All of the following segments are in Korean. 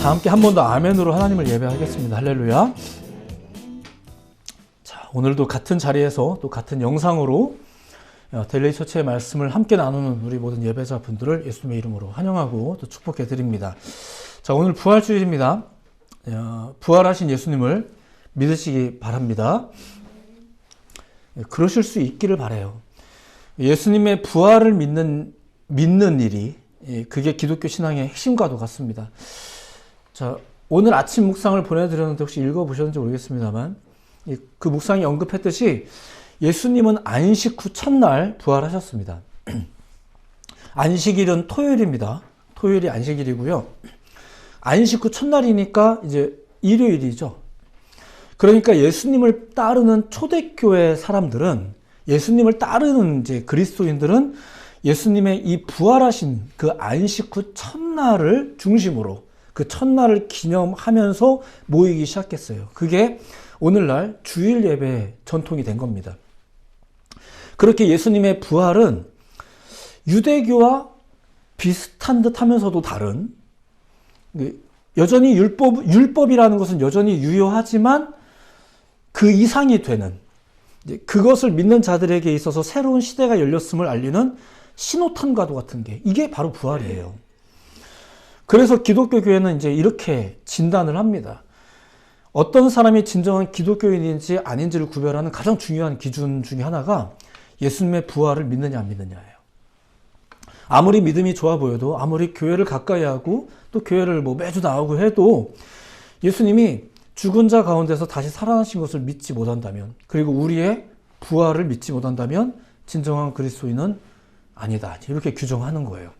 다 함께 한 번 더 아멘으로 하나님을 예배하겠습니다. 할렐루야. 자, 오늘도 같은 자리에서 또 같은 영상으로 델레이 처치의 말씀을 함께 나누는 우리 모든 예배자분들을 예수님의 이름으로 환영하고 또 축복해 드립니다. 자, 오늘 부활주일입니다. 부활하신 예수님을 믿으시기 바랍니다. 그러실 수 있기를 바라요. 예수님의 부활을 믿는 일이 그게 기독교 신앙의 핵심과도 같습니다. 자, 오늘 아침 묵상을 보내드렸는데 혹시 읽어보셨는지 모르겠습니다만 그 묵상이 언급했듯이 예수님은 안식 후 첫날 부활하셨습니다. 안식일은 토요일입니다. 토요일이 안식일이고요. 안식 후 첫날이니까 이제 일요일이죠. 그러니까 예수님을 따르는 초대교회 사람들은, 예수님을 따르는 이제 그리스도인들은 예수님의 이 부활하신 그 안식 후 첫날을 중심으로 그 첫날을 기념하면서 모이기 시작했어요. 그게 오늘날 주일 예배의 전통이 된 겁니다. 그렇게 예수님의 부활은 유대교와 비슷한 듯 하면서도 다른, 여전히 율법이라는 것은 여전히 유효하지만 그 이상이 되는, 그것을 믿는 자들에게 있어서 새로운 시대가 열렸음을 알리는 신호탄과도 같은 게, 이게 바로 부활이에요. 그래서 기독교 교회는 이제 이렇게 진단을 합니다. 어떤 사람이 진정한 기독교인인지 아닌지를 구별하는 가장 중요한 기준 중에 하나가 예수님의 부활을 믿느냐 안 믿느냐예요. 아무리 믿음이 좋아 보여도, 아무리 교회를 가까이 하고 또 교회를 매주 나오고 해도 예수님이 죽은 자 가운데서 다시 살아나신 것을 믿지 못한다면, 그리고 우리의 부활을 믿지 못한다면 진정한 그리스도인은 아니다, 이렇게 규정하는 거예요.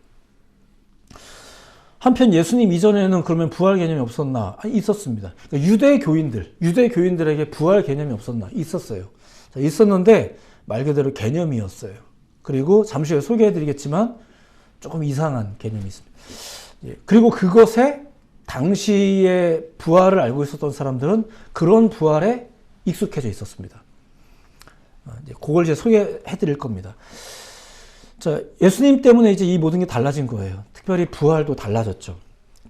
한편 예수님 이전에는 그러면 부활 개념이 없었나? 있었습니다. 그러니까 유대교인들에게 부활 개념이 없었나? 있었어요. 자, 있었는데 말 그대로 개념이었어요. 그리고 잠시 후에 소개해드리겠지만 조금 이상한 개념이 있습니다. 그리고 그것에 당시에 부활을 알고 있었던 사람들은 그런 부활에 익숙해져 있었습니다. 그걸 이제 소개해드릴 겁니다. 자, 예수님 때문에 이제 이 모든 게 달라진 거예요. 특별히 부활도 달라졌죠.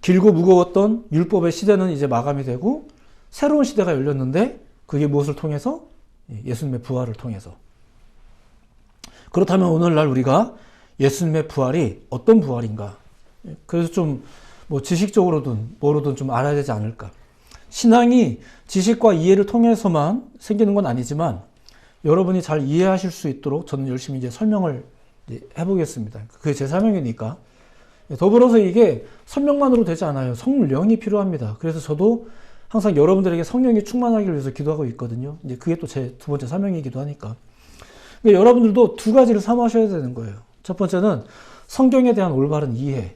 길고 무거웠던 율법의 시대는 이제 마감이 되고 새로운 시대가 열렸는데, 그게 무엇을 통해서? 예수님의 부활을 통해서. 그렇다면 오늘날 우리가 예수님의 부활이 어떤 부활인가? 그래서 좀 지식적으로든 뭐로든 좀 알아야 되지 않을까? 신앙이 지식과 이해를 통해서만 생기는 건 아니지만 여러분이 잘 이해하실 수 있도록 저는 열심히 이제 설명을 해보겠습니다. 그게 제 사명이니까. 더불어서 이게 설명만으로 되지 않아요. 성령이 필요합니다. 그래서 저도 항상 여러분들에게 성령이 충만하기 위해서 기도하고 있거든요. 이제 그게 또 제 두 번째 사명이기도 하니까. 그러니까 여러분들도 두 가지를 삼으셔야 되는 거예요. 첫 번째는 성경에 대한 올바른 이해.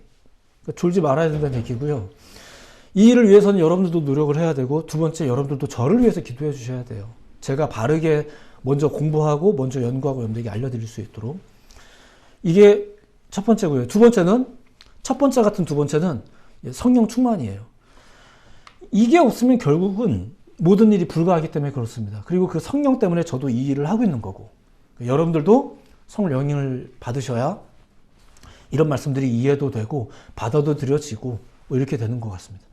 그러니까 졸지 말아야 된다는 얘기고요. 이 일을 위해서는 여러분들도 노력을 해야 되고, 두 번째, 여러분들도 저를 위해서 기도해 주셔야 돼요. 제가 바르게 먼저 공부하고 먼저 연구하고 여러분들에게 알려드릴 수 있도록. 이게 첫 번째고요. 두 번째는, 첫 번째 같은 두 번째는 성령 충만이에요. 이게 없으면 결국은 모든 일이 불가하기 때문에 그렇습니다. 그리고 그 성령 때문에 저도 이 일을 하고 있는 거고, 여러분들도 성령을 받으셔야 이런 말씀들이 이해도 되고 받아도 드려지고 이렇게 되는 것 같습니다.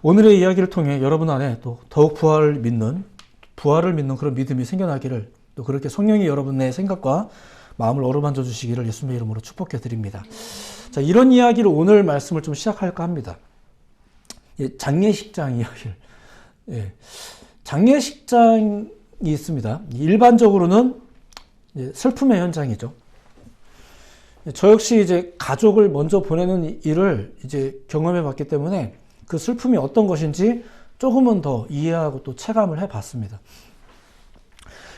오늘의 이야기를 통해 여러분 안에 또 더욱 부활을 믿는 그런 믿음이 생겨나기를, 또 그렇게 성령이 여러분의 생각과 마음을 어루만져 주시기를 예수님의 이름으로 축복해 드립니다. 자, 이런 이야기를 오늘 말씀을 좀 시작할까 합니다. 장례식장 이야기를. 장례식장이 있습니다. 일반적으로는 슬픔의 현장이죠. 저 역시 이제 가족을 먼저 보내는 일을 이제 경험해 봤기 때문에 그 슬픔이 어떤 것인지 조금은 더 이해하고 또 체감을 해 봤습니다.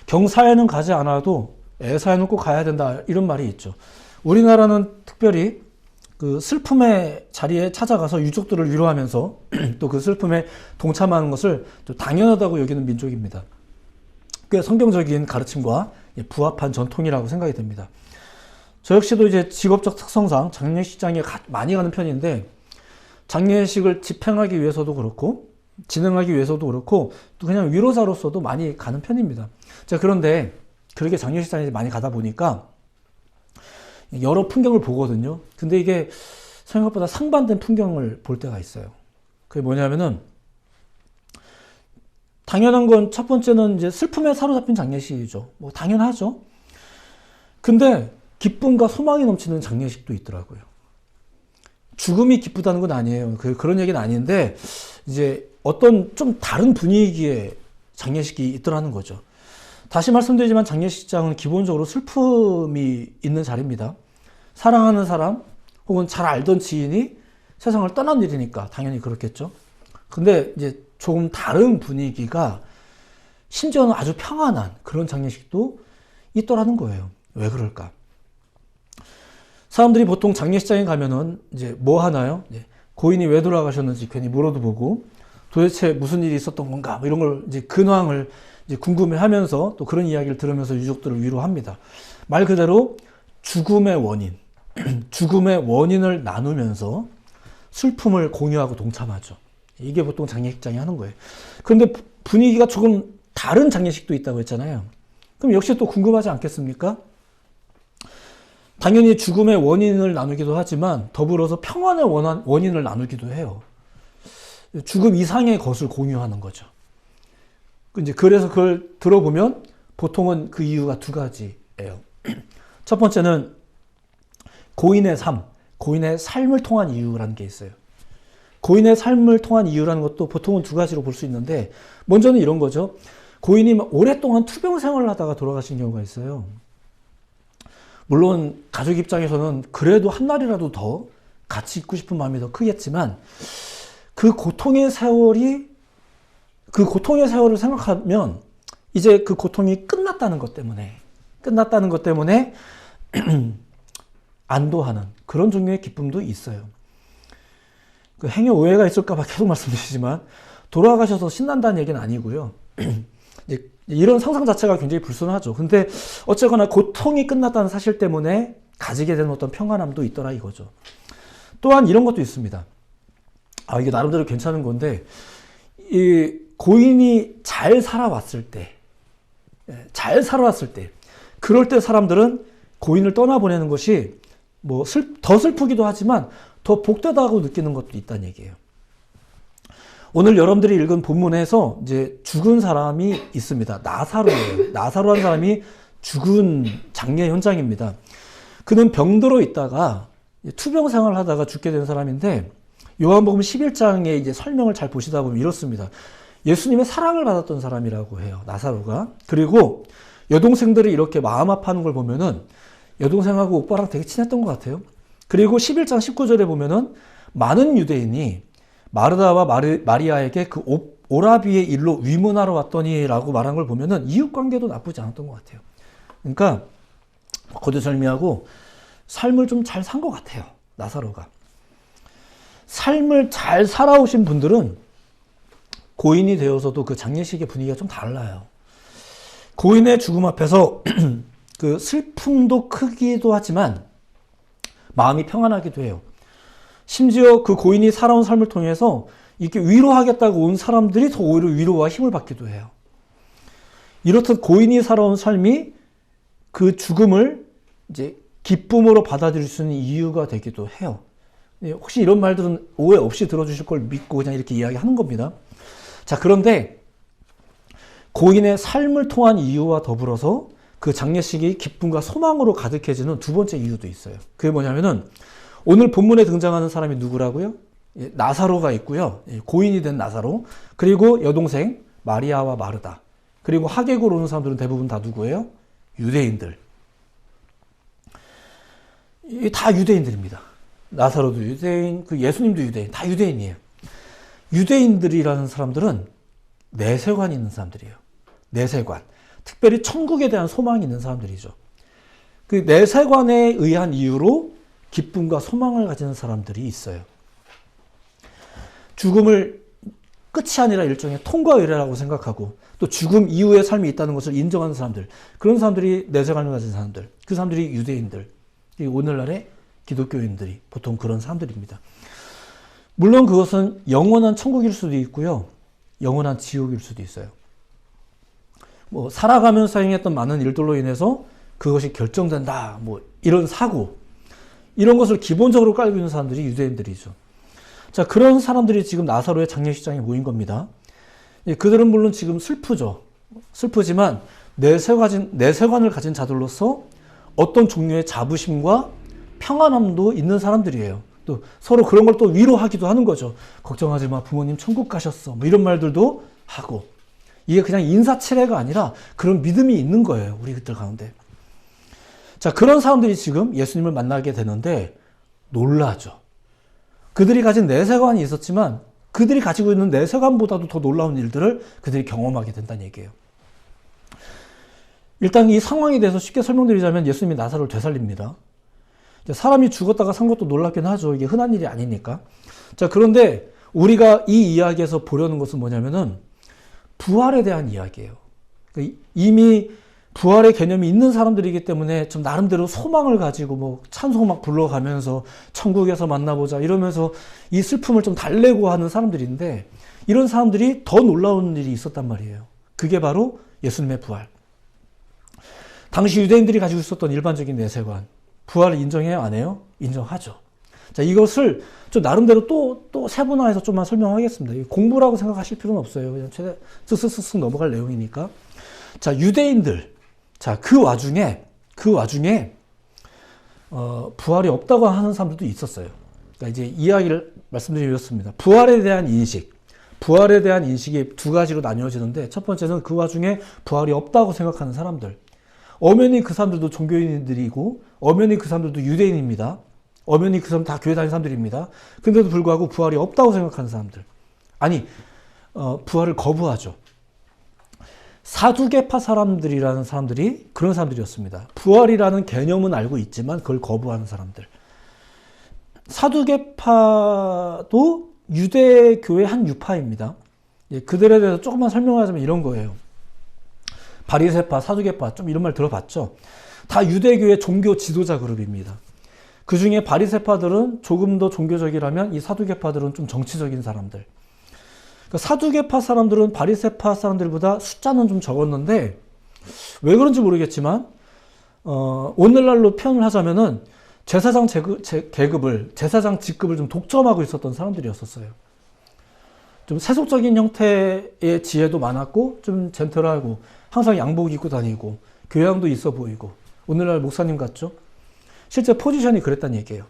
경사에는 가지 않아도 애사에는 꼭 가야 된다, 이런 말이 있죠. 우리나라는 특별히 그 슬픔의 자리에 찾아가서 유족들을 위로하면서 또 그 슬픔에 동참하는 것을 또 당연하다고 여기는 민족입니다. 꽤 성경적인 가르침과 부합한 전통이라고 생각이 됩니다. 저 역시도 이제 직업적 특성상 장례식장에 많이 가는 편인데, 장례식을 집행하기 위해서도 그렇고 진행하기 위해서도 그렇고 또 그냥 위로자로서도 많이 가는 편입니다. 자, 그런데 그렇게 장례식장에 많이 가다 보니까 여러 풍경을 보거든요. 근데 이게 생각보다 상반된 풍경을 볼 때가 있어요. 그게 뭐냐면은 당연한 건 첫 번째는 이제 슬픔에 사로잡힌 장례식이죠. 뭐 당연하죠. 근데 기쁨과 소망이 넘치는 장례식도 있더라고요. 죽음이 기쁘다는 건 아니에요. 그런 얘기는 아닌데 이제 어떤 좀 다른 분위기의 장례식이 있더라는 거죠. 다시 말씀드리지만 장례식장은 기본적으로 슬픔이 있는 자리입니다. 사랑하는 사람 혹은 잘 알던 지인이 세상을 떠난 일이니까 당연히 그렇겠죠. 근데 이제 조금 다른 분위기가 심지어는 아주 평안한 그런 장례식도 있더라는 거예요. 왜 그럴까? 사람들이 보통 장례식장에 가면은 이제 뭐 하나요? 고인이 왜 돌아가셨는지 괜히 물어도 보고 도대체 무슨 일이 있었던 건가? 뭐 이런 걸 이제 근황을 이제 궁금해하면서 또 그런 이야기를 들으면서 유족들을 위로합니다. 말 그대로 죽음의 원인, 죽음의 원인을 나누면서 슬픔을 공유하고 동참하죠. 이게 보통 장례식장이 하는 거예요. 그런데 분위기가 조금 다른 장례식도 있다고 했잖아요. 그럼 역시 또 궁금하지 않겠습니까? 당연히 죽음의 원인을 나누기도 하지만 더불어서 평안의 원인을 나누기도 해요. 죽음 이상의 것을 공유하는 거죠. 이제 그래서 그걸 들어보면 보통은 그 이유가 두 가지예요. 첫 번째는 고인의 삶, 고인의 삶을 통한 이유라는 게 있어요. 고인의 삶을 통한 이유라는 것도 보통은 두 가지로 볼 수 있는데 먼저는 이런 거죠. 고인이 오랫동안 투병 생활을 하다가 돌아가신 경우가 있어요. 물론 가족 입장에서는 그래도 한 날이라도 더 같이 있고 싶은 마음이 더 크겠지만 그 고통의 세월을 생각하면 이제 그 고통이 끝났다는 것 때문에 안도하는 그런 종류의 기쁨도 있어요. 그 행여 오해가 있을까봐 계속 말씀드리지만 돌아가셔서 신난다는 얘기는 아니고요. 이런 상상 자체가 굉장히 불순하죠. 근데 어쨌거나 고통이 끝났다는 사실 때문에 가지게 되는 어떤 평안함도 있더라 이거죠. 또한 이런 것도 있습니다. 이게 나름대로 괜찮은 건데 이 고인이 잘 살아왔을 때 그럴 때 사람들은 고인을 떠나보내는 것이 뭐 더 슬프기도 하지만 더 복되다고 느끼는 것도 있다는 얘기예요. 오늘 여러분들이 읽은 본문에서 이제 죽은 사람이 있습니다. 나사로예요. 나사로라는 사람이 죽은 장례 현장입니다. 그는 병들어 있다가 투병 생활을 하다가 죽게 된 사람인데 요한복음 11장에 이제 설명을 잘 보시다 보면 이렇습니다. 예수님의 사랑을 받았던 사람이라고 해요. 나사로가. 그리고 여동생들이 이렇게 마음 아파하는 걸 보면은 여동생하고 오빠랑 되게 친했던 것 같아요. 그리고 11장 19절에 보면은 많은 유대인이 마르다와 마리아에게 그 오라비의 일로 위문하러 왔더니 라고 말한 걸 보면은 이웃관계도 나쁘지 않았던 것 같아요. 그러니까 거두절미하고 삶을 좀 잘 산 것 같아요. 나사로가. 삶을 잘 살아오신 분들은 고인이 되어서도 그 장례식의 분위기가 좀 달라요. 고인의 죽음 앞에서 그 슬픔도 크기도 하지만 마음이 평안하기도 해요. 심지어 그 고인이 살아온 삶을 통해서 이렇게 위로하겠다고 온 사람들이 더 오히려 위로와 힘을 받기도 해요. 이렇듯 고인이 살아온 삶이 그 죽음을 이제 기쁨으로 받아들일 수 있는 이유가 되기도 해요. 혹시 이런 말들은 오해 없이 들어주실 걸 믿고 그냥 이렇게 이야기하는 겁니다. 자, 그런데 고인의 삶을 통한 이유와 더불어서 그 장례식이 기쁨과 소망으로 가득해지는 두 번째 이유도 있어요. 그게 뭐냐면은 오늘 본문에 등장하는 사람이 누구라고요? 나사로가 있고요. 고인이 된 나사로. 그리고 여동생 마리아와 마르다. 그리고 하객으로 오는 사람들은 대부분 다 누구예요? 유대인들. 다 유대인들입니다. 나사로도 유대인, 그 예수님도 유대인, 다 유대인이에요. 유대인들이라는 사람들은 내세관이 있는 사람들이에요. 내세관. 특별히 천국에 대한 소망이 있는 사람들이죠. 그 내세관에 의한 이유로 기쁨과 소망을 가지는 사람들이 있어요. 죽음을 끝이 아니라 일종의 통과 의례라고 생각하고 또 죽음 이후의 삶이 있다는 것을 인정하는 사람들, 그런 사람들이 내세관을 가진 사람들, 그 사람들이 유대인들, 오늘날의 기독교인들이 보통 그런 사람들입니다. 물론 그것은 영원한 천국일 수도 있고요, 영원한 지옥일 수도 있어요. 뭐 살아가면서 행했던 많은 일들로 인해서 그것이 결정된다, 뭐 이런 사고, 이런 것을 기본적으로 깔고 있는 사람들이 유대인들이죠. 자, 그런 사람들이 지금 나사로의 장례식장에 모인 겁니다. 예, 그들은 물론 지금 슬프죠. 슬프지만 내세관을 가진 자들로서 어떤 종류의 자부심과 평안함도 있는 사람들이에요. 또 서로 그런 걸 또 위로하기도 하는 거죠. 걱정하지 마, 부모님 천국 가셨어. 뭐 이런 말들도 하고. 이게 그냥 인사치레가 아니라 그런 믿음이 있는 거예요. 우리들 가운데. 자, 그런 사람들이 지금 예수님을 만나게 되는데 놀라죠. 그들이 가진 내세관이 있었지만 그들이 가지고 있는 내세관보다도 더 놀라운 일들을 그들이 경험하게 된다는 얘기예요. 일단 이 상황에 대해서 쉽게 설명드리자면 예수님이 나사로를 되살립니다. 사람이 죽었다가 산 것도 놀랍긴 하죠. 이게 흔한 일이 아니니까. 자, 그런데 우리가 이 이야기에서 보려는 것은 뭐냐면은 부활에 대한 이야기예요. 그러니까 이미 부활의 개념이 있는 사람들이기 때문에 좀 나름대로 소망을 가지고 뭐 찬송 막 불러가면서 천국에서 만나보자 이러면서 이 슬픔을 좀 달래고 하는 사람들인데 이런 사람들이 더 놀라운 일이 있었단 말이에요. 그게 바로 예수님의 부활. 당시 유대인들이 가지고 있었던 일반적인 내세관. 부활을 인정해요? 안 해요? 인정하죠. 자, 이것을 좀 나름대로 또 세분화해서 좀만 설명하겠습니다. 공부라고 생각하실 필요는 없어요. 그냥 쓱쓱쓱쓱 넘어갈 내용이니까. 자, 유대인들. 자, 그 와중에 부활이 없다고 하는 사람들도 있었어요. 그러니까 이제 이야기를 말씀드리겠습니다. 부활에 대한 인식이 두 가지로 나뉘어지는데 첫 번째는 그 와중에 부활이 없다고 생각하는 사람들. 엄연히 그 사람들도 종교인들이고 엄연히 그 사람들도 유대인입니다. 엄연히 그 사람 다 교회 다니는 사람들입니다. 근데도 불구하고 부활이 없다고 생각하는 사람들. 아니, 부활을 거부하죠. 사두개파 사람들이라는 사람들이 그런 사람들이었습니다. 부활이라는 개념은 알고 있지만 그걸 거부하는 사람들. 사두개파도 유대교의 한 유파입니다. 그들에 대해서 조금만 설명하자면 이런 거예요. 바리새파, 사두개파 좀 이런 말 들어봤죠? 다 유대교의 종교 지도자 그룹입니다. 그 중에 바리새파들은 조금 더 종교적이라면 이 사두개파들은 좀 정치적인 사람들. 그러니까 사두개파 사람들은 바리새파 사람들보다 숫자는 좀 적었는데 왜 그런지 모르겠지만 오늘날로 표현을 하자면은 제사장 직급을 좀 독점하고 있었던 사람들이었어요. 좀 세속적인 형태의 지혜도 많았고 좀 젠틀하고 항상 양복 입고 다니고 교양도 있어 보이고 오늘날 목사님 같죠? 실제 포지션이 그랬다는 얘기예요.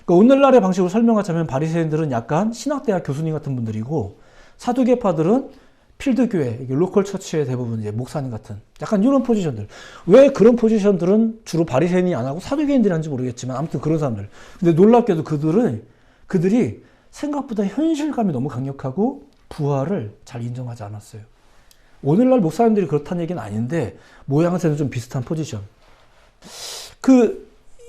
그러니까 오늘날의 방식으로 설명하자면 바리새인들은 약간 신학대학 교수님 같은 분들이고 사두개파들은 필드교회, 로컬 처치의 대부분 이제 목사님 같은 약간 이런 포지션들. 왜 그런 포지션들은 주로 바리새인이 안 하고 사두개인들이 하는지 모르겠지만 아무튼 그런 사람들. 근데 놀랍게도 그들이 생각보다 현실감이 너무 강력하고 부활을 잘 인정하지 않았어요. 오늘날 목사님들이 그렇다는 얘기는 아닌데 모양새는 좀 비슷한 포지션.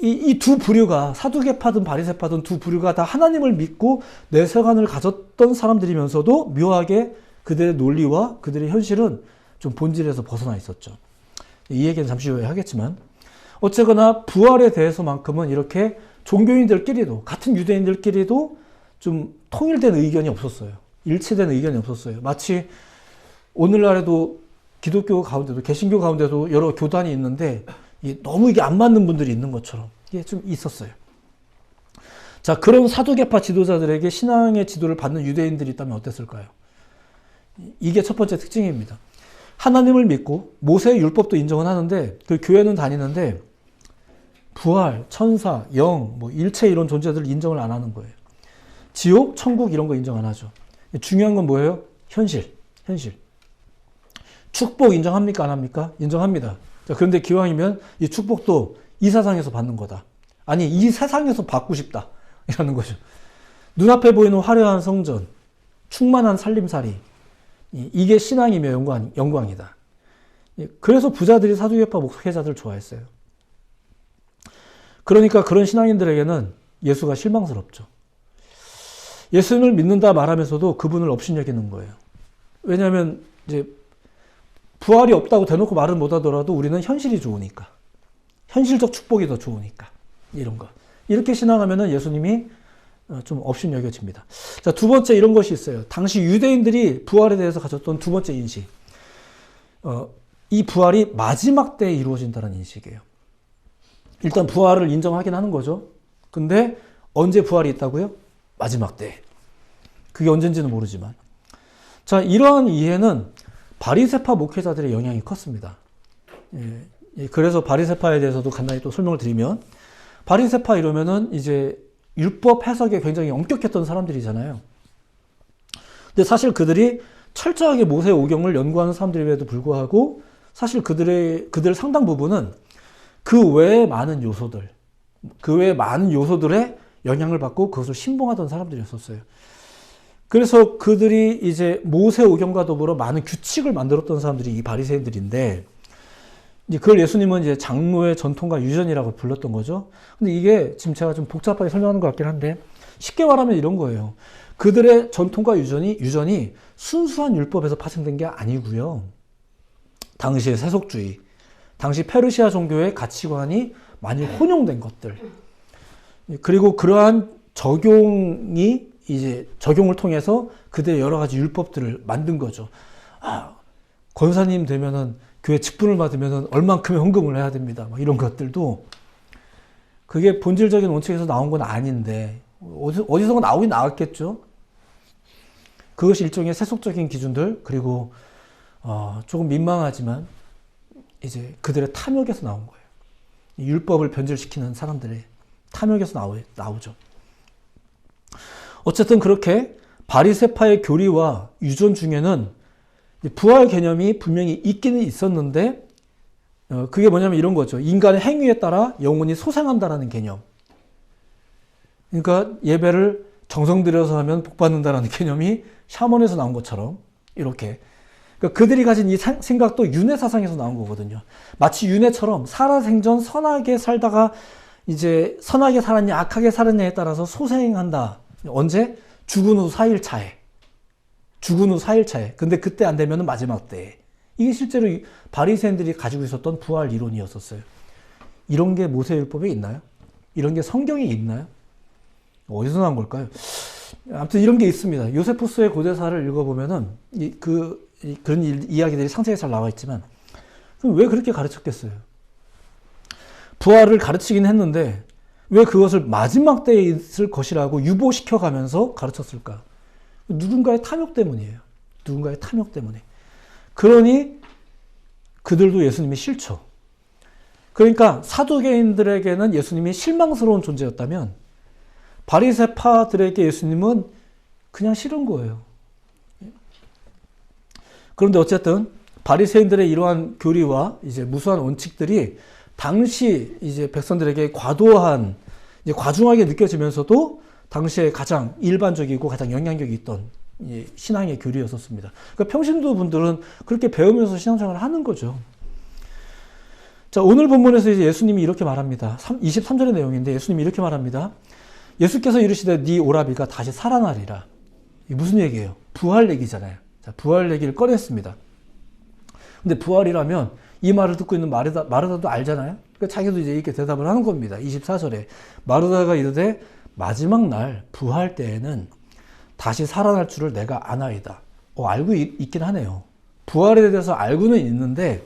이 두 부류가 사두개파든 바리새파든 두 부류가 다 하나님을 믿고 내세관을 가졌던 사람들이면서도 묘하게 그들의 논리와 그들의 현실은 좀 본질에서 벗어나 있었죠. 이 얘기는 잠시 후에 하겠지만 어쨌거나 부활에 대해서만큼은 이렇게 종교인들끼리도 같은 유대인들끼리도 좀 통일된 의견이 없었어요. 일치된 의견이 없었어요. 마치 오늘날에도 기독교 가운데도 개신교 가운데도 여러 교단이 있는데 너무 이게 안 맞는 분들이 있는 것처럼 이게 좀 있었어요. 자, 그런 사두개파 지도자들에게 신앙의 지도를 받는 유대인들이 있다면 어땠을까요? 이게 첫 번째 특징입니다. 하나님을 믿고 모세의 율법도 인정은 하는데 그 교회는 다니는데 부활, 천사, 영, 뭐 일체 이런 존재들을 인정을 안 하는 거예요. 지옥, 천국 이런 거 인정 안 하죠. 중요한 건 뭐예요? 현실. 축복 인정합니까? 안 합니까? 인정합니다. 자, 그런데 기왕이면 이 축복도 이 세상에서 받는 거다. 아니, 이 세상에서 받고 싶다. 이라는 거죠. 눈앞에 보이는 화려한 성전, 충만한 살림살이. 이게 신앙이며 영광이다. 그래서 부자들이 사두개파 목회자들을 좋아했어요. 그러니까 그런 신앙인들에게는 예수가 실망스럽죠. 예수님을 믿는다 말하면서도 그분을 업신여기는 거예요. 왜냐하면 이제 부활이 없다고 대놓고 말은 못하더라도 우리는 현실이 좋으니까. 현실적 축복이 더 좋으니까. 이런 거. 이렇게 신앙하면은 예수님이 좀 업신여겨집니다. 자, 두 번째 이런 것이 있어요. 당시 유대인들이 부활에 대해서 가졌던 두 번째 인식. 이 부활이 마지막 때에 이루어진다는 인식이에요. 일단 부활을 인정하긴 하는 거죠. 근데 언제 부활이 있다고요? 마지막 때. 그게 언젠지는 모르지만. 자, 이러한 이해는 바리새파 목회자들의 영향이 컸습니다. 그래서 바리새파에 대해서도 간단히 또 설명을 드리면, 바리새파 이러면은 이제 율법 해석에 굉장히 엄격했던 사람들이잖아요. 근데 사실 그들이 철저하게 모세 오경을 연구하는 사람들임에도 불구하고 사실 그들 상당 부분은 그 외에 많은 요소들, 그 외에 많은 요소들의 영향을 받고 그것을 신봉하던 사람들이었었어요. 그래서 그들이 이제 모세 오경과 더불어 많은 규칙을 만들었던 사람들이 이 바리새인들인데, 이제 그걸 예수님은 이제 장로의 전통과 유전이라고 불렀던 거죠. 근데 이게 지금 제가 좀 복잡하게 설명하는 것 같긴 한데, 쉽게 말하면 이런 거예요. 그들의 전통과 유전이 순수한 율법에서 파생된 게 아니고요. 당시의 세속주의, 당시 페르시아 종교의 가치관이 많이 혼용된 것들. 그리고 그러한 적용을 통해서 그들의 여러 가지 율법들을 만든 거죠. 아, 권사님 되면은 교회 직분을 받으면은 얼만큼의 헌금을 해야 됩니다. 막 이런 것들도 그게 본질적인 원칙에서 나온 건 아닌데 어디선가 나오긴 나왔겠죠. 그것이 일종의 세속적인 기준들, 그리고 조금 민망하지만 이제 그들의 탐욕에서 나온 거예요. 율법을 변질시키는 사람들의 탐욕에서 나오죠. 어쨌든 그렇게 바리새파의 교리와 유전 중에는 부활 개념이 분명히 있기는 있었는데, 그게 뭐냐면 이런 거죠. 인간의 행위에 따라 영혼이 소생한다라는 개념. 그러니까 예배를 정성 들여서 하면 복 받는다라는 개념이 샤먼에서 나온 것처럼 이렇게. 그러니까 그들이 가진 이 생각도 윤회 사상에서 나온 거거든요. 마치 윤회처럼 살아생전 선하게 살다가 이제 선하게 살았냐 악하게 살았냐에 따라서 소생한다. 언제? 죽은 후 4일 차에. 근데 그때 안 되면 마지막 때에. 이게 실제로 바리새인들이 가지고 있었던 부활 이론이었었어요. 이런 게 모세율법에 있나요? 이런 게 성경에 있나요? 어디서 나온 걸까요? 아무튼 이런 게 있습니다. 요세푸스의 고대사를 읽어보면은 그런 이야기들이 상세히 잘 나와 있지만, 그럼 왜 그렇게 가르쳤겠어요? 부활을 가르치긴 했는데 왜 그것을 마지막 때에 있을 것이라고 유보시켜 가면서 가르쳤을까? 누군가의 탐욕 때문이에요. 누군가의 탐욕 때문에. 그러니 그들도 예수님이 싫죠. 그러니까 사두개인들에게는 예수님이 실망스러운 존재였다면 바리새파들에게 예수님은 그냥 싫은 거예요. 그런데 어쨌든 바리새인들의 이러한 교리와 이제 무수한 원칙들이 당시 이제 백성들에게 과중하게 느껴지면서도 당시에 가장 일반적이고 가장 영향력이 있던 신앙의 교리였었습니다. 그러니까 평신도 분들은 그렇게 배우면서 신앙생활을 하는 거죠. 자, 오늘 본문에서 이제 예수님이 이렇게 말합니다. 23절의 내용인데 예수님이 이렇게 말합니다. 예수께서 이르시되 네 오라비가 다시 살아나리라. 이게 무슨 얘기예요? 부활 얘기잖아요. 자, 부활 얘기를 꺼냈습니다. 근데 부활이라면 이 말을 듣고 있는 마르다도 알잖아요. 그러니까 자기도 이제 이렇게 대답을 하는 겁니다. 24절에 마르다가 이르되 마지막 날 부활 때에는 다시 살아날 줄을 내가 아나이다. 알고 있긴 하네요. 부활에 대해서 알고는 있는데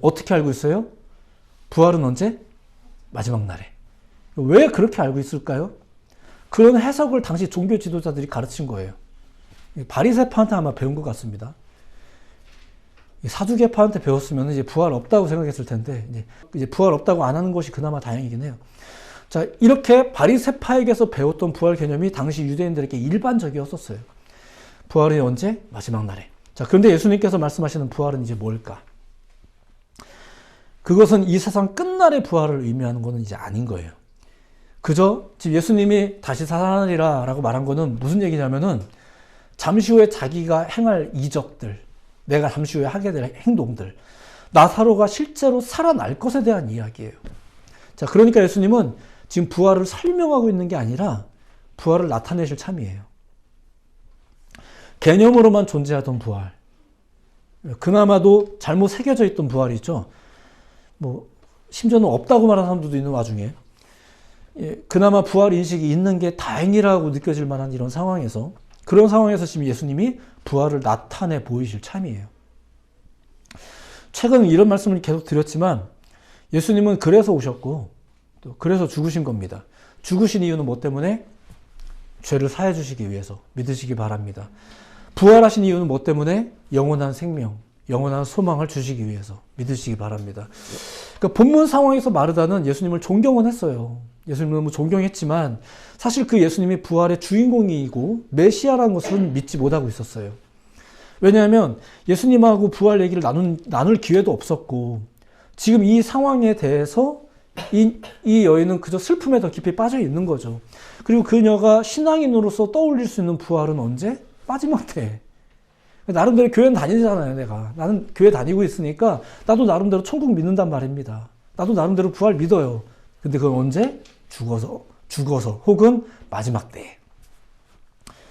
어떻게 알고 있어요? 부활은 언제? 마지막 날에. 왜 그렇게 알고 있을까요? 그런 해석을 당시 종교 지도자들이 가르친 거예요. 바리새파한테 아마 배운 것 같습니다. 사두개파한테 배웠으면 이제 부활 없다고 생각했을 텐데 이제 부활 없다고 안 하는 것이 그나마 다행이긴 해요. 자, 이렇게 바리새파에게서 배웠던 부활 개념이 당시 유대인들에게 일반적이었었어요. 부활이 언제? 마지막 날에. 자, 그런데 예수님께서 말씀하시는 부활은 이제 뭘까? 그것은 이 세상 끝날의 부활을 의미하는 것은 이제 아닌 거예요. 그저 지금 예수님이 다시 살아나리라 라고 말한 거는 무슨 얘기냐면은 잠시 후에 자기가 행할 이적들, 내가 잠시 후에 하게 될 행동들, 나사로가 실제로 살아날 것에 대한 이야기예요. 자, 그러니까 예수님은 지금 부활을 설명하고 있는 게 아니라 부활을 나타내실 참이에요. 개념으로만 존재하던 부활, 그나마도 잘못 새겨져 있던 부활이죠. 심지어는 없다고 말하는 사람들도 있는 와중에 그나마 부활 인식이 있는 게 다행이라고 느껴질 만한 이런 상황에서, 그런 상황에서 지금 예수님이 부활을 나타내 보이실 참이에요. 최근 이런 말씀을 계속 드렸지만 예수님은 그래서 오셨고 또 그래서 죽으신 겁니다. 죽으신 이유는 뭐 때문에? 죄를 사해 주시기 위해서 믿으시기 바랍니다. 부활하신 이유는 뭐 때문에? 영원한 생명, 영원한 소망을 주시기 위해서 믿으시기 바랍니다. 그러니까 본문 상황에서 마르다는 예수님을 존경은 했어요. 예수님을 너무 존경했지만 사실 그 예수님이 부활의 주인공이고 메시아라는 것은 믿지 못하고 있었어요. 왜냐하면 예수님하고 부활 얘기를 나눌 기회도 없었고 지금 이 상황에 대해서 이 여인은 그저 슬픔에 더 깊이 빠져 있는 거죠. 그리고 그녀가 신앙인으로서 떠올릴 수 있는 부활은 언제? 마지막 때. 나름대로 교회는 다니잖아요, 내가. 나는 교회 다니고 있으니까 나도 나름대로 천국 믿는단 말입니다. 나도 나름대로 부활 믿어요. 근데 그건 언제? 죽어서 혹은 마지막 때.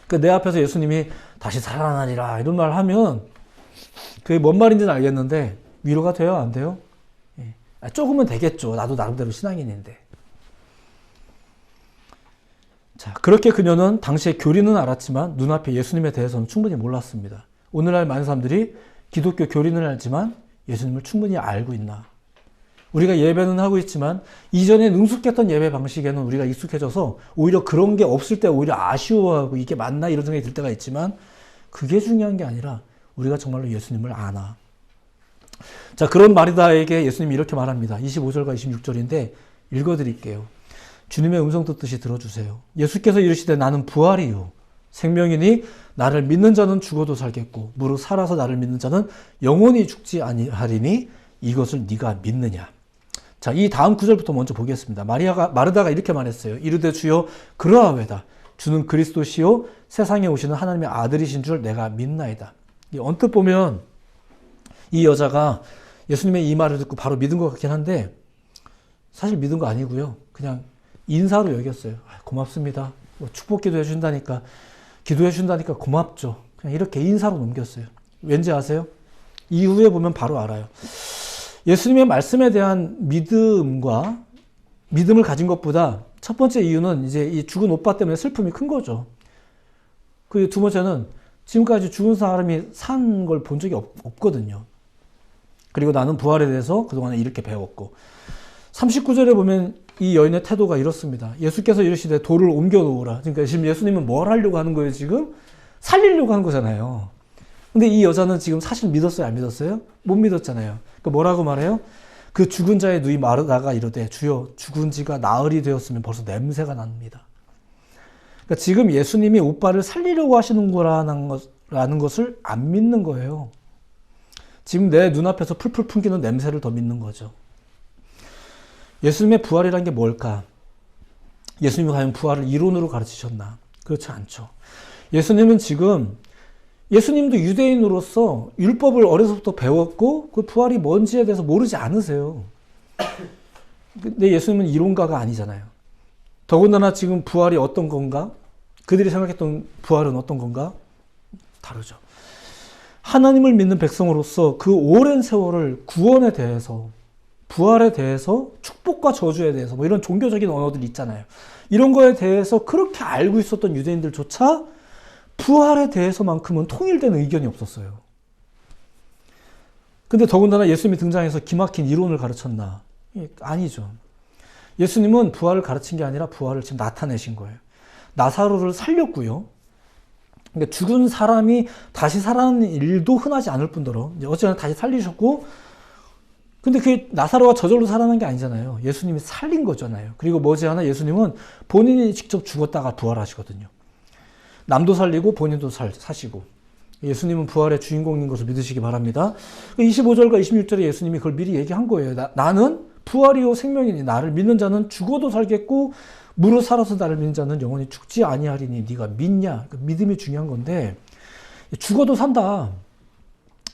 그러니까 내 앞에서 예수님이 다시 살아나리라 이런 말 하면 그게 뭔 말인지는 알겠는데 위로가 돼요? 안 돼요? 예. 조금은 되겠죠. 나도 나름대로 신앙인인데. 자, 그렇게 그녀는 당시에 교리는 알았지만 눈앞에 예수님에 대해서는 충분히 몰랐습니다. 오늘날 많은 사람들이 기독교 교리는 알지만 예수님을 충분히 알고 있나? 우리가 예배는 하고 있지만 이전에 능숙했던 예배 방식에는 우리가 익숙해져서 오히려 그런 게 없을 때 오히려 아쉬워하고 이게 맞나 이런 생각이 들 때가 있지만 그게 중요한 게 아니라 우리가 정말로 예수님을 아나. 자, 그런 마리다에게 예수님이 이렇게 말합니다. 25절과 26절인데 읽어드릴게요. 주님의 음성 듣듯이 들어주세요. 예수께서 이르시되 나는 부활이요 생명이니 나를 믿는 자는 죽어도 살겠고 무릇 살아서 나를 믿는 자는 영원히 죽지 아니하리니 이것을 네가 믿느냐. 자, 이 다음 구절부터 먼저 보겠습니다. 마르다가 이렇게 말했어요. 이르되 주여 그러하외다. 주는 그리스도시요 세상에 오시는 하나님의 아들이신 줄 내가 믿나이다. 언뜻 보면 이 여자가 예수님의 이 말을 듣고 바로 믿은 것 같긴 한데 사실 믿은 거 아니고요. 그냥 인사로 여겼어요. 고맙습니다. 축복 기도해 준다니까 고맙죠. 그냥 이렇게 인사로 넘겼어요. 왠지 아세요? 이후에 보면 바로 알아요. 예수님의 말씀에 대한 믿음을 가진 것보다 첫 번째 이유는 이제 이 죽은 오빠 때문에 슬픔이 큰 거죠. 그 두 번째는 지금까지 죽은 사람이 산 걸 본 적이 없거든요. 그리고 나는 부활에 대해서 그동안에 이렇게 배웠고 39절에 보면 이 여인의 태도가 이렇습니다. 예수께서 이르시되 돌을 옮겨 놓으라. 그러니까 지금 예수님은 뭘 하려고 하는 거예요? 지금 살리려고 하는 거잖아요. 근데 이 여자는 지금 사실 믿었어요? 안 믿었어요? 못 믿었잖아요. 그러니까 뭐라고 말해요? 그 죽은 자의 누이 마르다가 이르되 주여 죽은 지가 나흘이 되었으면 벌써 냄새가 납니다. 그러니까 지금 예수님이 오빠를 살리려고 하시는 거라는 것을 안 믿는 거예요. 지금 내 눈앞에서 풀풀 풍기는 냄새를 더 믿는 거죠. 예수님의 부활이란 게 뭘까? 예수님이 과연 부활을 이론으로 가르치셨나? 그렇지 않죠. 예수님도 유대인으로서 율법을 어려서부터 배웠고 그 부활이 뭔지에 대해서 모르지 않으세요. 근데 예수님은 이론가가 아니잖아요. 더군다나 지금 부활이 어떤 건가? 그들이 생각했던 부활은 어떤 건가? 다르죠. 하나님을 믿는 백성으로서 그 오랜 세월을 구원에 대해서 부활에 대해서 축복과 저주에 대해서 뭐 이런 종교적인 언어들 있잖아요. 이런 거에 대해서 그렇게 알고 있었던 유대인들조차 부활에 대해서만큼은 통일된 의견이 없었어요. 근데 더군다나 예수님이 등장해서 기막힌 이론을 가르쳤나? 아니죠. 예수님은 부활을 가르친 게 아니라 부활을 지금 나타내신 거예요. 나사로를 살렸고요. 그러니까 죽은 사람이 다시 살아나는 일도 흔하지 않을 뿐더러 어쨌든 다시 살리셨고 근데 그 나사로가 저절로 살아난 게 아니잖아요. 예수님이 살린 거잖아요. 그리고 머지않아 예수님은 본인이 직접 죽었다가 부활하시거든요. 남도 살리고 본인도 사시고 예수님은 부활의 주인공인 것을 믿으시기 바랍니다. 25절과 26절에 예수님이 그걸 미리 얘기한 거예요. 나는 부활이요 생명이니 나를 믿는 자는 죽어도 살겠고 무릇 살아서 나를 믿는 자는 영원히 죽지 아니하리니 네가 믿냐? 믿음이 중요한 건데 죽어도 산다.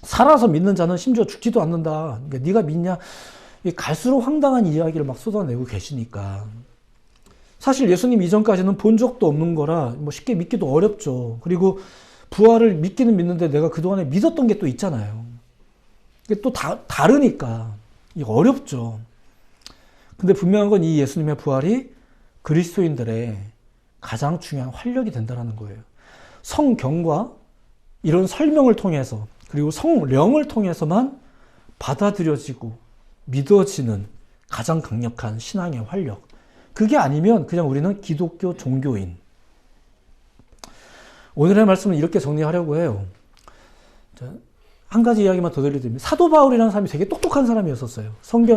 살아서 믿는 자는 심지어 죽지도 않는다. 그러니까 네가 믿냐? 갈수록 황당한 이야기를 막 쏟아내고 계시니까. 사실 예수님 이전까지는 본 적도 없는 거라 뭐 쉽게 믿기도 어렵죠. 그리고 부활을 믿기는 믿는데 내가 그동안에 믿었던 게 또 있잖아요. 이게 또 다르니까 이게 어렵죠. 근데 분명한 건 이 예수님의 부활이 그리스도인들의 가장 중요한 활력이 된다는 거예요. 성경과 이런 설명을 통해서 그리고 성령을 통해서만 받아들여지고 믿어지는 가장 강력한 신앙의 활력. 그게 아니면 그냥 우리는 기독교 종교인, 오늘의 말씀은 이렇게 정리하려고 해요. 자, 한 가지 이야기만 더 들려드립니다. 사도 바울이라는 사람이 되게 똑똑한 사람이었었어요.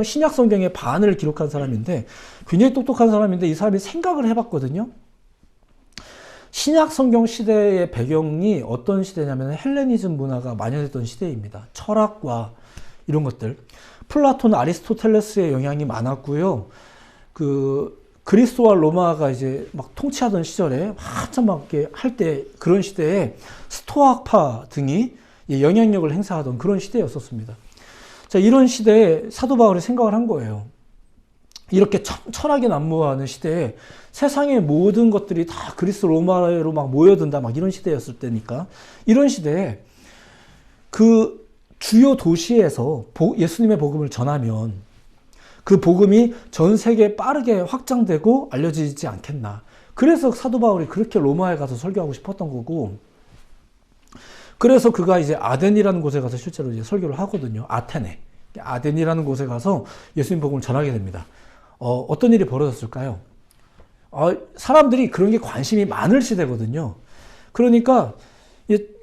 신약 성경의 반을 기록한 사람인데, 굉장히 똑똑한 사람인데, 이 사람이 생각을 해봤거든요. 신약 성경 시대의 배경이 어떤 시대냐면 헬레니즘 문화가 만연했던 시대입니다. 철학과 이런 것들. 플라톤, 아리스토텔레스의 영향이 많았고요. 그리스도와 로마가 이제 막 통치하던 시절에 한참 막 이렇게 할 때 그런 시대에 스토아파 등이 영향력을 행사하던 그런 시대였었습니다. 자, 이런 시대에 사도 바울이 생각을 한 거예요. 이렇게 철학이 난무하는 시대에 세상의 모든 것들이 다 그리스 로마로 막 모여든다 막 이런 시대였을 때니까 이런 시대에 그 주요 도시에서 예수님의 복음을 전하면 그 복음이 전 세계에 빠르게 확장되고 알려지지 않겠나. 그래서 사도 바울이 그렇게 로마에 가서 설교하고 싶었던 거고, 그래서 그가 이제 아덴이라는 곳에 가서 실제로 이제 설교를 하거든요. 아테네. 아덴이라는 곳에 가서 예수님 복음을 전하게 됩니다. 어떤 일이 벌어졌을까요? 사람들이 그런 게 관심이 많을 시대거든요. 그러니까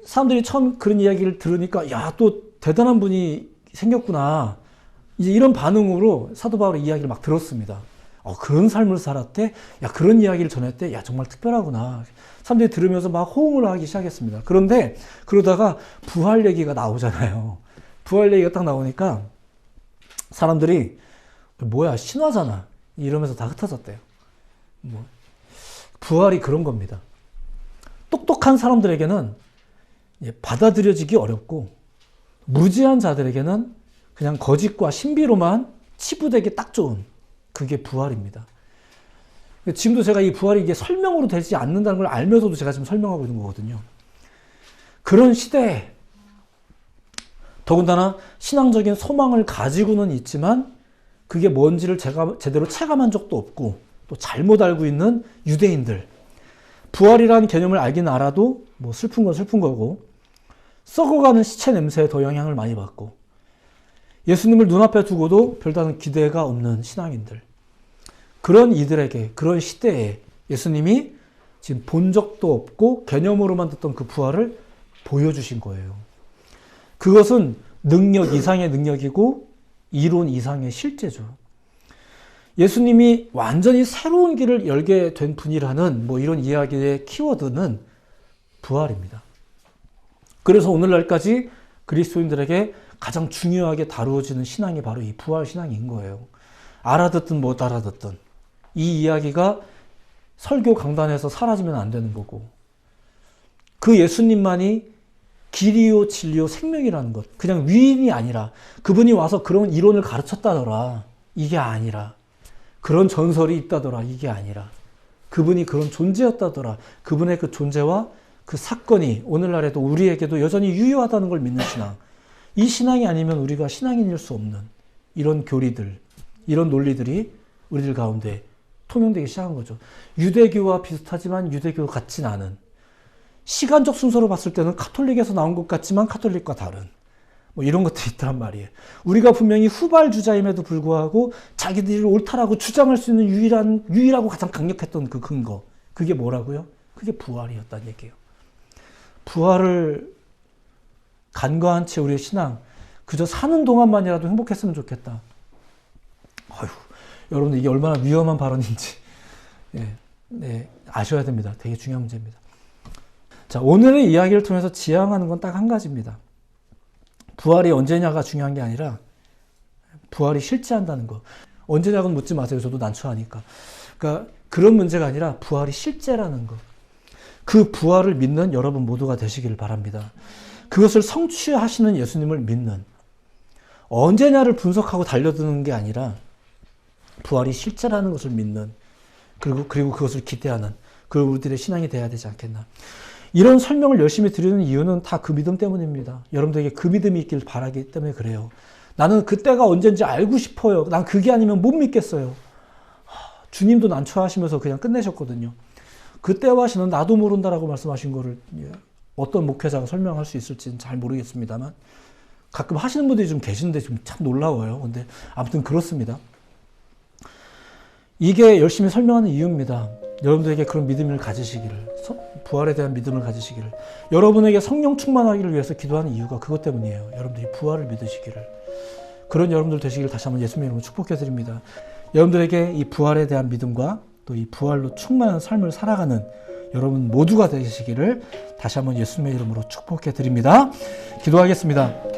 사람들이 처음 그런 이야기를 들으니까 야, 또 대단한 분이 생겼구나. 이제 이런 반응으로 사도 바울의 이야기를 막 들었습니다. 그런 삶을 살았대? 야, 그런 이야기를 전했대? 야, 정말 특별하구나. 사람들이 들으면서 막 호응을 하기 시작했습니다. 그런데 그러다가 부활 얘기가 나오잖아요. 부활 얘기가 딱 나오니까 사람들이 뭐야, 신화잖아 이러면서 다 흩어졌대요. 부활이 그런 겁니다. 똑똑한 사람들에게는 받아들여지기 어렵고 무지한 자들에게는 그냥 거짓과 신비로만 치부되기 딱 좋은 그게 부활입니다. 지금도 제가 이 부활이 이게 설명으로 되지 않는다는 걸 알면서도 제가 지금 설명하고 있는 거거든요. 그런 시대에 더군다나 신앙적인 소망을 가지고는 있지만 그게 뭔지를 제가 제대로 체감한 적도 없고 또 잘못 알고 있는 유대인들, 부활이라는 개념을 알긴 알아도 뭐 슬픈 건 슬픈 거고 썩어가는 시체 냄새에 더 영향을 많이 받고 예수님을 눈앞에 두고도 별다른 기대가 없는 신앙인들, 그런 이들에게 그런 시대에 예수님이 지금 본 적도 없고 개념으로만 듣던 그 부활을 보여주신 거예요. 그것은 능력 이상의 능력이고 이론 이상의 실제죠. 예수님이 완전히 새로운 길을 열게 된 분이라는 뭐 이런 이야기의 키워드는 부활입니다. 그래서 오늘날까지 그리스도인들에게 가장 중요하게 다루어지는 신앙이 바로 이 부활 신앙인 거예요. 알아듣든 못 알아듣든 이 이야기가 설교 강단에서 사라지면 안 되는 거고, 그 예수님만이 길이요 진리요 생명이라는 것, 그냥 위인이 아니라 그분이 와서 그런 이론을 가르쳤다더라 이게 아니라, 그런 전설이 있다더라 이게 아니라, 그분이 그런 존재였다더라, 그분의 그 존재와 그 사건이 오늘날에도 우리에게도 여전히 유효하다는 걸 믿는 신앙, 이 신앙이 아니면 우리가 신앙인일 수 없는 이런 교리들, 이런 논리들이 우리들 가운데 통용되기 시작한 거죠. 유대교와 비슷하지만 유대교 같진 않은, 시간적 순서로 봤을 때는 카톨릭에서 나온 것 같지만 카톨릭과 다른 뭐 이런 것들이 있단 말이에요. 우리가 분명히 후발주자임에도 불구하고 자기들이 옳다라고 주장할 수 있는 유일하고 가장 강력했던 그 근거, 그게 뭐라고요? 그게 부활이었다는 얘기예요. 부활을 간과한 채 우리의 신앙, 그저 사는 동안만이라도 행복했으면 좋겠다. 여러분들 이게 얼마나 위험한 발언인지 아셔야 됩니다. 되게 중요한 문제입니다. 자, 오늘의 이야기를 통해서 지향하는 건 딱 한 가지입니다. 부활이 언제냐가 중요한 게 아니라 부활이 실제한다는 거. 언제냐고는 묻지 마세요. 저도 난처하니까. 그러니까 그런 문제가 아니라 부활이 실제라는 거. 그 부활을 믿는 여러분 모두가 되시기를 바랍니다. 그것을 성취하시는 예수님을 믿는, 언제냐를 분석하고 달려드는 게 아니라 부활이 실제라는 것을 믿는, 그리고 그것을 기대하는, 그리고 우리들의 신앙이 돼야 되지 않겠나. 이런 설명을 열심히 드리는 이유는 다 그 믿음 때문입니다. 여러분들에게 그 믿음이 있길 바라기 때문에 그래요. 나는 그때가 언젠지 알고 싶어요. 난 그게 아니면 못 믿겠어요. 주님도 난처하시면서 그냥 끝내셨거든요. 그때와 시는 나도 모른다라고 말씀하신 거를 어떤 목회자가 설명할 수 있을지는 잘 모르겠습니다만 가끔 하시는 분들이 좀 계시는데 좀 참 놀라워요. 근데 아무튼 그렇습니다. 이게 열심히 설명하는 이유입니다. 여러분들에게 그런 믿음을 가지시기를, 부활에 대한 믿음을 가지시기를, 여러분에게 성령 충만하기를 위해서 기도하는 이유가 그것 때문이에요. 여러분들이 부활을 믿으시기를. 그런 여러분들 되시기를 다시 한번 예수님의 이름으로 축복해 드립니다. 여러분들에게 이 부활에 대한 믿음과 또 이 부활로 충만한 삶을 살아가는 여러분 모두가 되시기를 다시 한번 예수님의 이름으로 축복해 드립니다. 기도하겠습니다.